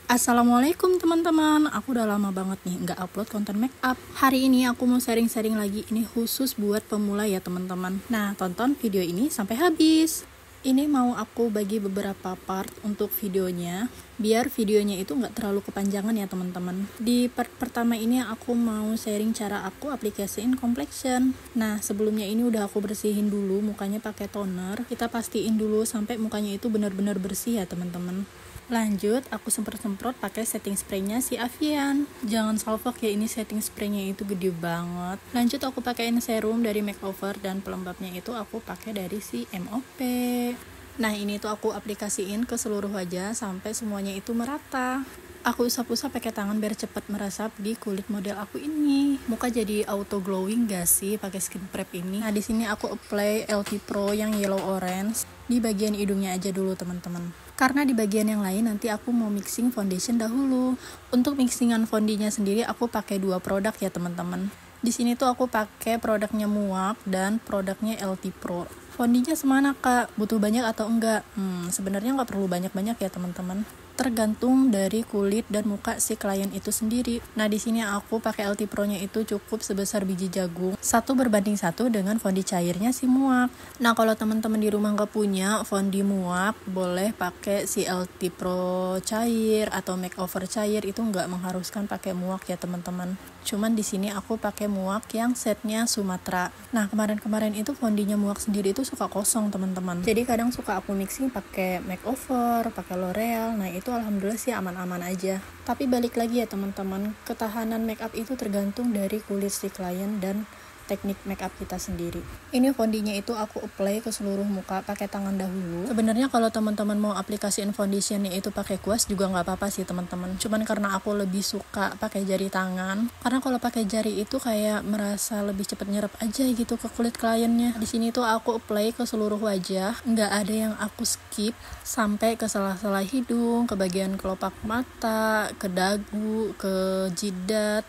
Assalamualaikum teman-teman, aku udah lama banget nih nggak upload konten make up. Hari ini aku mau sharing-sharing lagi, ini khusus buat pemula ya teman-teman. Nah, tonton video ini sampai habis. Ini mau aku bagi beberapa part untuk videonya, biar videonya itu nggak terlalu kepanjangan ya teman-teman. Di part pertama ini aku mau sharing cara aku aplikasiin complexion. Nah, sebelumnya ini udah aku bersihin dulu mukanya pakai toner. Kita pastiin dulu sampai mukanya itu benar-benar bersih ya teman-teman. Lanjut, aku semprot-semprot pakai setting spraynya si Avian. Jangan salfok ya, ini setting spraynya itu gede banget. Lanjut, aku pakaiin serum dari makeover dan pelembabnya itu aku pakai dari si MOP. Nah, ini tuh aku aplikasiin ke seluruh wajah sampai semuanya itu merata. Aku usap-usap pakai tangan biar cepat meresap di kulit model aku ini. Muka jadi auto glowing gak sih pakai skin prep ini? Nah, di sini aku apply LT Pro yang yellow orange di bagian hidungnya aja dulu teman-teman. Karena di bagian yang lain nanti aku mau mixing foundation dahulu. Untuk mixingan fondinya sendiri aku pakai 2 produk ya teman-teman. Di sini tuh aku pakai produknya MUAK dan produknya LT Pro. Fondinya semana kak? Butuh banyak atau enggak? Sebenarnya nggak perlu banyak-banyak ya teman-teman. Tergantung dari kulit dan muka si klien itu sendiri. Nah, di sini aku pakai LT Pro-nya itu cukup sebesar biji jagung. 1:1 dengan fondi cairnya si MUAK. Nah, kalau teman-teman di rumah nggak punya fondi MUAK, boleh pakai si LT Pro cair atau makeover cair, itu nggak mengharuskan pakai MUAK ya teman-teman. Cuman di sini aku pakai MUAK yang setnya Sumatera. Nah, kemarin-kemarin itu fondinya MUAK sendiri itu suka kosong teman-teman. Jadi kadang suka aku mixing pakai makeover, pakai L'Oreal. Nah, itu alhamdulillah sih aman-aman aja. Tapi balik lagi ya teman-teman, ketahanan makeup itu tergantung dari kulit si klien dan teknik makeup kita sendiri. Ini fondinya itu aku apply ke seluruh muka pakai tangan dahulu. Sebenarnya kalau teman-teman mau aplikasiin foundationnya itu pakai kuas juga nggak apa-apa sih teman-teman. Cuman karena aku lebih suka pakai jari tangan. Karena kalau pakai jari itu kayak merasa lebih cepat nyerap aja gitu ke kulit kliennya. Di sini tuh aku apply ke seluruh wajah, nggak ada yang aku skip sampai ke sela-sela hidung, ke bagian kelopak mata, ke dagu, ke jidat.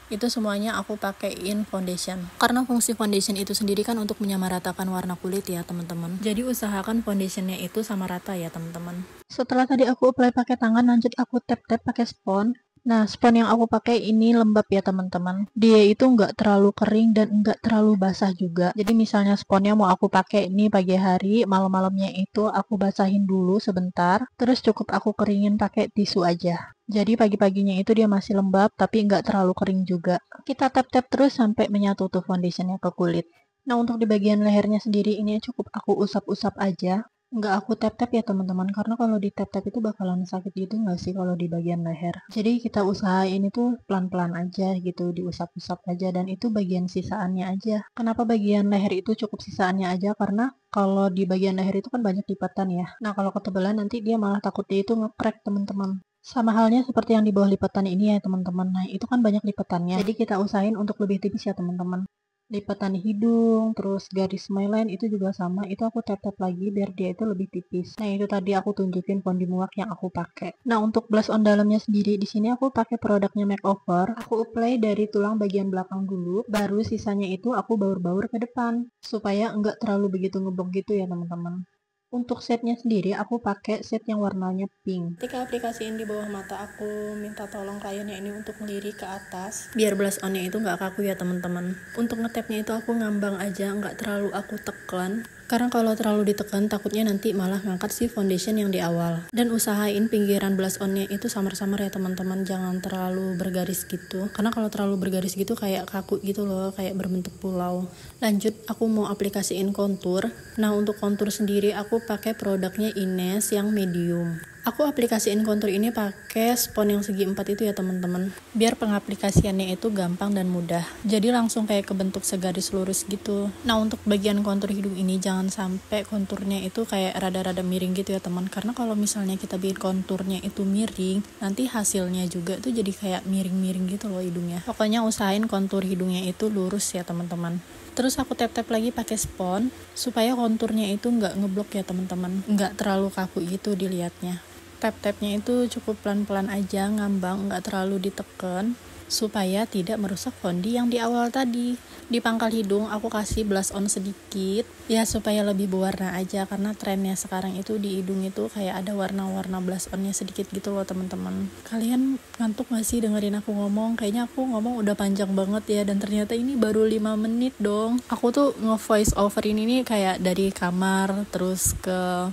Itu semuanya aku pakaiin foundation. Karena fungsi foundation itu sendiri kan untuk menyamaratakan warna kulit ya teman-teman. Jadi usahakan foundationnya itu sama rata ya teman-teman. Setelah tadi aku apply pakai tangan, lanjut aku tap-tap pakai spons. Nah, spons yang aku pakai ini lembab ya teman-teman. Dia itu nggak terlalu kering dan nggak terlalu basah juga. Jadi misalnya sponsnya mau aku pakai ini pagi hari, malam-malamnya itu aku basahin dulu sebentar. Terus cukup aku keringin pakai tisu aja. Jadi pagi-paginya itu dia masih lembab tapi nggak terlalu kering juga. Kita tap-tap terus sampai menyatu tuh foundationnya ke kulit. Nah, untuk di bagian lehernya sendiri ini cukup aku usap-usap aja. Nggak aku tap-tap ya teman-teman, karena kalau di tap-tap itu bakalan sakit gitu nggak sih kalau di bagian leher. Jadi kita usahain itu pelan-pelan aja gitu, diusap-usap aja, dan itu bagian sisaannya aja. Kenapa bagian leher itu cukup sisaannya aja? Karena kalau di bagian leher itu kan banyak lipatan ya. Nah, kalau ketebalan nanti dia malah takutnya itu nge-crack teman-teman. Sama halnya seperti yang di bawah lipatan ini ya teman-teman. Nah, itu kan banyak lipatannya. Jadi kita usahain untuk lebih tipis ya teman-teman. Lipatan hidung, terus garis smile itu juga sama. Itu aku tap-tap lagi biar dia itu lebih tipis. Nah, itu tadi aku tunjukin fondi muak yang aku pakai. Nah, untuk blush on dalamnya sendiri di sini aku pakai produknya makeover. Aku apply dari tulang bagian belakang dulu, baru sisanya itu aku baur-baur ke depan supaya enggak terlalu begitu ngebong gitu ya teman-teman. Untuk setnya sendiri aku pakai set yang warnanya pink. Ketika aplikasiin di bawah mata, aku minta tolong kliennya ini untuk ngelirik ke atas biar blush onnya itu nggak kaku ya teman-teman. Untuk ngetapnya itu aku ngambang aja, nggak terlalu aku tekan. Karena kalau terlalu ditekan takutnya nanti malah ngangkat si foundation yang di awal. Dan usahain pinggiran blush onnya itu samar-samar ya teman-teman, jangan terlalu bergaris gitu. Karena kalau terlalu bergaris gitu kayak kaku gitu loh, kayak berbentuk pulau. Lanjut, aku mau aplikasiin kontur. Nah, untuk kontur sendiri aku pakai produknya Ines yang medium. Aku aplikasiin kontur ini pakai spons yang segi 4 itu ya teman-teman. Biar pengaplikasiannya itu gampang dan mudah. Jadi langsung kayak kebentuk segaris lurus gitu. Nah, untuk bagian kontur hidung ini jangan sampai konturnya itu kayak rada-rada miring gitu ya teman. Karena kalau misalnya kita bikin konturnya itu miring, nanti hasilnya juga tuh jadi kayak miring-miring gitu loh hidungnya. Pokoknya usahain kontur hidungnya itu lurus ya teman-teman. Terus aku tap-tap lagi pakai spons supaya konturnya itu nggak ngeblok ya teman-teman. Nggak terlalu kaku gitu dilihatnya. Tap-tapnya itu cukup pelan-pelan aja, ngambang, nggak terlalu diteken. supaya tidak merusak fondi yang di awal tadi. Di pangkal hidung aku kasih blush on sedikit ya supaya lebih berwarna aja, karena trennya sekarang itu di hidung itu kayak ada warna-warna blush onnya sedikit gitu loh teman-teman. Kalian ngantuk gak sih dengerin aku ngomong? Kayaknya aku ngomong udah panjang banget ya, dan ternyata ini baru 5 menit dong. Aku tuh nge-voice over ini nih kayak dari kamar terus ke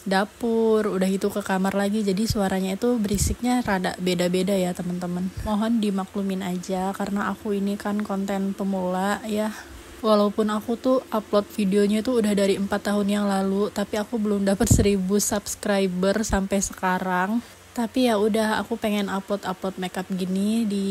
dapur, udah gitu ke kamar lagi, jadi suaranya itu berisiknya rada beda-beda ya teman-teman. Mohon dimaklumin aja karena aku ini kan konten pemula ya. Walaupun aku tuh upload videonya itu udah dari 4 tahun yang lalu, tapi aku belum dapat 1000 subscriber sampai sekarang. Tapi ya udah, aku pengen upload makeup gini di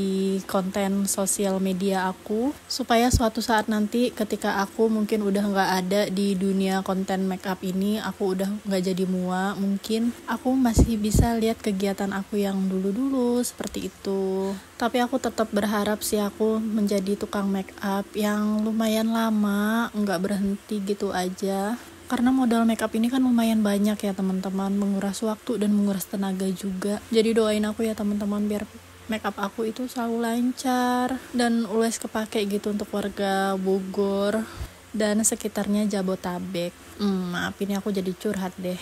konten sosial media aku, supaya suatu saat nanti ketika aku mungkin udah nggak ada di dunia konten makeup ini, aku udah nggak jadi mua, mungkin aku masih bisa lihat kegiatan aku yang dulu-dulu seperti itu. Tapi aku tetap berharap sih aku menjadi tukang makeup yang lumayan lama, nggak berhenti gitu aja. Karena modal makeup ini kan lumayan banyak ya teman-teman, menguras waktu dan menguras tenaga juga. Jadi doain aku ya teman-teman biar makeup aku itu selalu lancar dan always kepake gitu untuk warga Bogor dan sekitarnya Jabotabek. Maaf ini aku jadi curhat deh.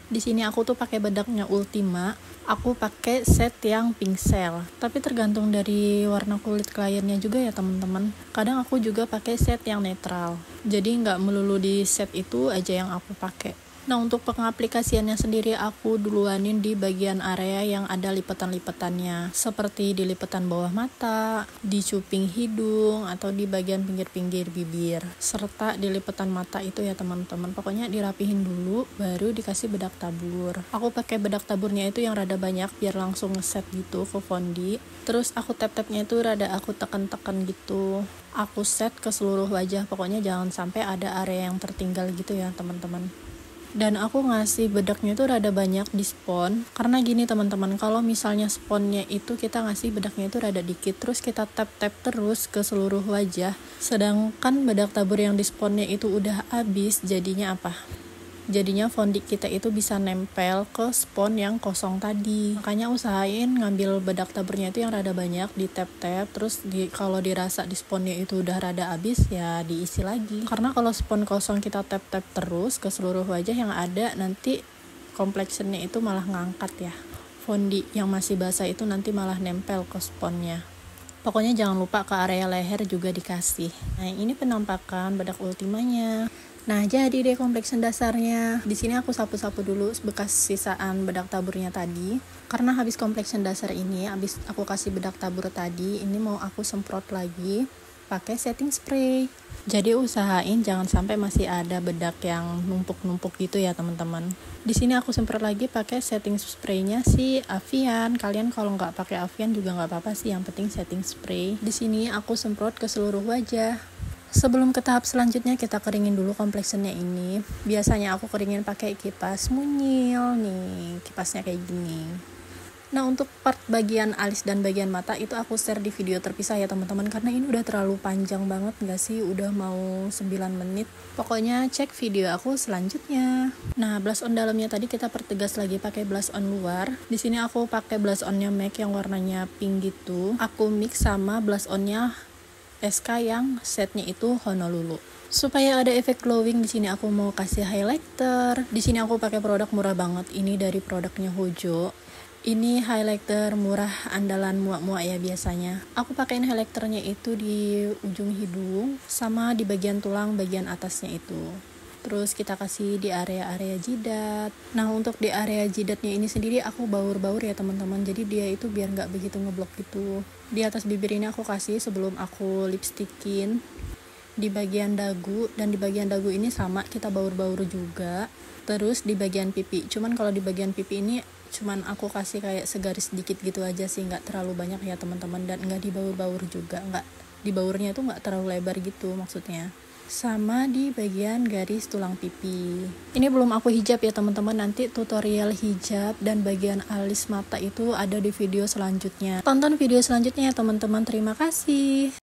Di sini aku tuh pakai bedaknya Ultima. Aku pakai set yang pincel. Tapi tergantung dari warna kulit kliennya juga ya teman-teman. Kadang aku juga pakai set yang netral. Jadi nggak melulu di set itu aja yang aku pakai. Nah untuk pengaplikasiannya sendiri aku duluanin di bagian area yang ada lipatan-lipatannya, seperti di lipatan bawah mata, di cuping hidung, atau di bagian pinggir-pinggir bibir, serta di lipatan mata itu ya teman-teman. Pokoknya dirapihin dulu baru dikasih bedak tabur. Aku pakai bedak taburnya itu yang rada banyak biar langsung ngeset gitu ke fondi. Terus aku tap-tapnya itu rada aku tekan-tekan gitu. Aku set ke seluruh wajah, pokoknya jangan sampai ada area yang tertinggal gitu ya teman-teman. Dan aku ngasih bedaknya itu rada banyak di spon, karena gini teman-teman, kalau misalnya sponnya itu kita ngasih bedaknya itu rada dikit, terus kita tap-tap terus ke seluruh wajah, sedangkan bedak tabur yang di sponnya itu udah habis, jadinya apa? Jadinya fondi kita itu bisa nempel ke spon yang kosong tadi. Makanya usahain ngambil bedak taburnya itu yang rada banyak, di tap-tap, terus kalau dirasa di sponnya itu udah rada habis ya diisi lagi. Karena kalau spon kosong kita tap-tap terus ke seluruh wajah yang ada, nanti complexionnya itu malah ngangkat ya. Fondi yang masih basah itu nanti malah nempel ke sponnya. Pokoknya jangan lupa ke area leher juga dikasih. Nah ini penampakan bedak Ultimanya. Nah, jadi deh complexion dasarnya. Di sini aku sapu-sapu dulu bekas sisaan bedak taburnya tadi. Karena habis complexion dasar ini, habis aku kasih bedak tabur tadi, ini mau aku semprot lagi pakai setting spray. Jadi usahain jangan sampai masih ada bedak yang numpuk-numpuk gitu ya, teman-teman. Di sini aku semprot lagi pakai setting spraynya si Avian. Kalian kalau nggak pakai Avian juga nggak apa-apa sih, yang penting setting spray. Di sini aku semprot ke seluruh wajah. Sebelum ke tahap selanjutnya, kita keringin dulu complexionnya ini. Biasanya aku keringin pakai kipas mungil nih, kipasnya kayak gini. Nah untuk part bagian alis dan bagian mata itu aku share di video terpisah ya teman-teman, karena ini udah terlalu panjang banget gak sih, udah mau 9 menit. Pokoknya cek video aku selanjutnya. Nah blush on dalamnya tadi kita pertegas lagi pakai blush on luar. Di sini aku pakai blush onnya MAC yang warnanya pink gitu. Aku mix sama blush onnya SK yang setnya itu Honolulu. Supaya ada efek glowing, di sini aku mau kasih highlighter. Di sini aku pakai produk murah banget. Ini dari produknya Hojo. Ini highlighter murah andalan muak-muak ya biasanya. Aku pakein highlighternya itu di ujung hidung sama di bagian tulang bagian atasnya itu. Terus kita kasih di area-area jidat. Nah untuk di area jidatnya ini sendiri aku baur-baur ya teman-teman. Jadi dia itu biar nggak begitu ngeblok gitu. Di atas bibir ini aku kasih sebelum aku lipstickin. Di bagian dagu, dan di bagian dagu ini sama kita baur-baur juga. Terus di bagian pipi. Cuman kalau di bagian pipi ini cuman aku kasih kayak segaris sedikit gitu aja sih, nggak terlalu banyak ya teman-teman, dan nggak dibaur-baur juga, nggak dibaurnya itu nggak terlalu lebar gitu maksudnya. Sama di bagian garis tulang pipi. Ini belum aku hijab ya teman-teman, nanti tutorial hijab dan bagian alis mata itu ada di video selanjutnya. Tonton video selanjutnya ya teman-teman, terima kasih.